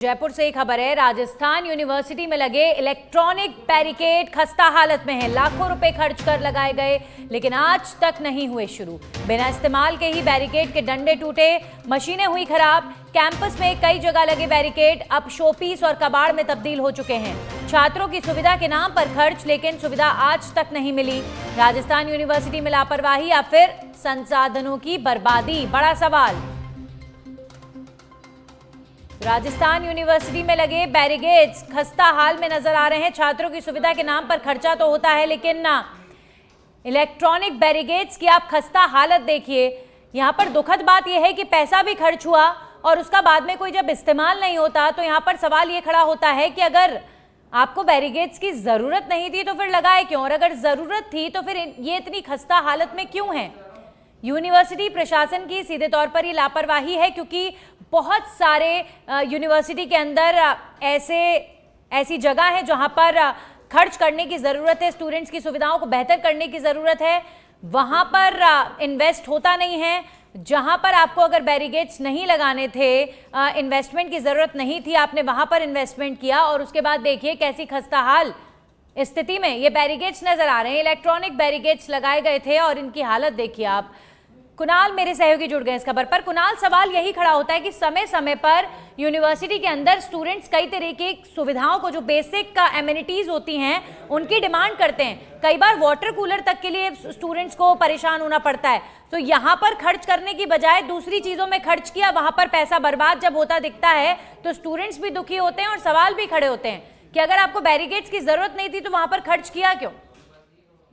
जयपुर से एक खबर है। राजस्थान यूनिवर्सिटी में लगे इलेक्ट्रॉनिक बैरिकेड खस्ता हालत में है। लाखों रुपए खर्च कर लगाए गए, लेकिन आज तक नहीं हुए शुरू। बिना इस्तेमाल के ही बैरिकेड के डंडे टूटे, मशीनें हुई खराब। कैंपस में कई जगह लगे बैरिकेड अब शोपीस और कबाड़ में तब्दील हो चुके हैं। छात्रों की सुविधा के नाम पर खर्च, लेकिन सुविधा आज तक नहीं मिली। राजस्थान यूनिवर्सिटी में लापरवाही या फिर संसाधनों की बर्बादी, बड़ा सवाल। राजस्थान यूनिवर्सिटी में लगे बैरिकेड्स खस्ता हाल में नजर आ रहे हैं। छात्रों की सुविधा के नाम पर खर्चा तो होता है, लेकिन इलेक्ट्रॉनिक बैरिकेड्स की आप खस्ता हालत देखिए। यहां पर दुखद बात यह है कि पैसा भी खर्च हुआ और उसका बाद में कोई जब इस्तेमाल नहीं होता तो यहां पर सवाल ये खड़ा होता है कि अगर आपको बैरिकेड्स की जरूरत नहीं थी तो फिर लगाए क्यों, और अगर जरूरत थी तो फिर ये इतनी खस्ता हालत में क्यों है। यूनिवर्सिटी प्रशासन की सीधे तौर पर ये लापरवाही है, क्योंकि बहुत सारे यूनिवर्सिटी के अंदर ऐसी जगह है जहां पर खर्च करने की ज़रूरत है, स्टूडेंट्स की सुविधाओं को बेहतर करने की ज़रूरत है, वहां पर इन्वेस्ट होता नहीं है। जहां पर आपको अगर बैरिकेड्स नहीं लगाने थे, इन्वेस्टमेंट की ज़रूरत नहीं थी, आपने वहां पर इन्वेस्टमेंट किया और उसके बाद देखिए कैसी खस्ताहाल स्थिति में ये बैरिकेड्स नज़र आ रहे हैं। इलेक्ट्रॉनिक बैरिकेड्स लगाए गए थे और इनकी हालत देखिए आप। कुणाल मेरे सहयोगी जुड़ गए इस खबर पर। कुणाल, सवाल यही खड़ा होता है कि समय समय पर यूनिवर्सिटी के अंदर स्टूडेंट्स कई तरह की सुविधाओं को, जो बेसिक एमिनिटीज होती हैं, उनकी डिमांड करते हैं। कई बार वाटर कूलर तक के लिए स्टूडेंट्स को परेशान होना पड़ता है। तो यहाँ पर खर्च करने की बजाय दूसरी चीजों में खर्च किया, वहां पर पैसा बर्बाद जब होता दिखता है तो स्टूडेंट्स भी दुखी होते हैं और सवाल भी खड़े होते हैं कि अगर आपको बैरिकेड्स की जरूरत नहीं थी तो वहां पर खर्च किया क्यों।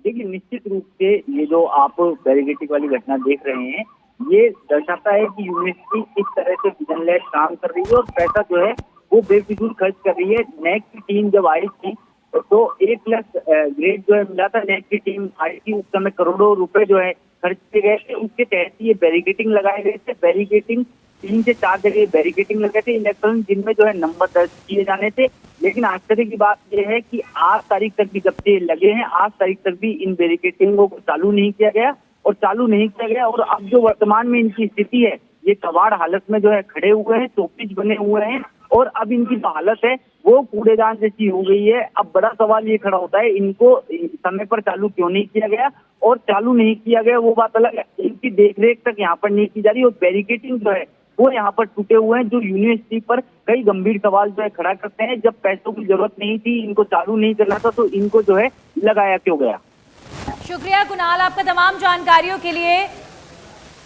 देखिए, निश्चित रूप से ये जो आप बैरिकेडिंग वाली घटना देख रहे हैं, ये दर्शाता है कि यूनिवर्सिटी किस तरह से विजनलेस काम कर रही है और पैसा जो है वो बेफिजूल खर्च कर रही है। नेक की टीम जब आई थी तो A+ ग्रेड जो है मिला था, नेक की टीम आई थी, उस समय करोड़ों रुपए जो है खर्च किए गए थे। उसके तहत ये बैरिकेडिंग लगाए गए थे। बैरिकेडिंग 3 से 4 जगह बैरिकेडिंग लगे थे इलेक्ट्रॉनिक, जिनमें जो है नंबर दर्ज किए जाने थे। लेकिन आश्चर्य की बात यह है कि आज तारीख तक भी जब से लगे हैं, आज तारीख तक भी इन बैरिकेडिंगों को चालू नहीं किया गया और अब जो वर्तमान में इनकी स्थिति है, ये कबाड़ हालत में जो है खड़े हुए हैं, चौपीच बने हुए हैं और अब इनकी जो हालत है वो कूड़ेदान जैसी हो गई है। अब बड़ा सवाल ये खड़ा होता है, इनको समय पर चालू क्यों नहीं किया गया, और चालू नहीं किया गया वो बात अलग है, इनकी देखरेख तक यहाँ पर नहीं की जा रही और बैरिकेडिंग जो है वो यहाँ पर टूटे हुए हैं, जो यूनिवर्सिटी पर कई गंभीर सवाल जो है खड़ा करते हैं। जब पैसों की जरूरत नहीं थी, इनको चालू नहीं करना था, तो इनको जो है लगाया क्यों गया। शुक्रिया कुणाल आपका तमाम जानकारियों के लिए।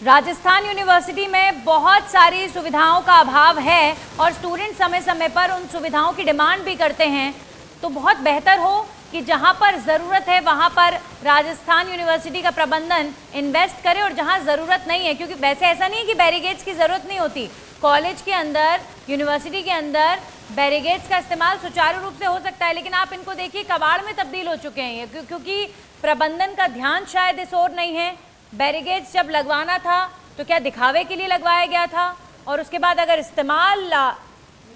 राजस्थान यूनिवर्सिटी में बहुत सारी सुविधाओं का अभाव है और स्टूडेंट समय समय पर उन सुविधाओं की डिमांड भी करते हैं। तो बहुत बेहतर हो कि जहां पर ज़रूरत है वहां पर राजस्थान यूनिवर्सिटी का प्रबंधन इन्वेस्ट करे और जहां ज़रूरत नहीं है, क्योंकि वैसे ऐसा नहीं है कि बैरिकेड्स की ज़रूरत नहीं होती। कॉलेज के अंदर, यूनिवर्सिटी के अंदर बैरिकेड्स का इस्तेमाल सुचारू रूप से हो सकता है, लेकिन आप इनको देखिए कबाड़ में तब्दील हो चुके हैं ये, क्योंकि प्रबंधन का ध्यान शायद इस ओर नहीं है। बैरिकेड्स जब लगवाना था तो क्या दिखावे के लिए लगवाया गया था, और उसके बाद अगर इस्तेमाल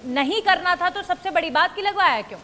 नहीं करना था तो सबसे बड़ी बात की लगवाया क्यों।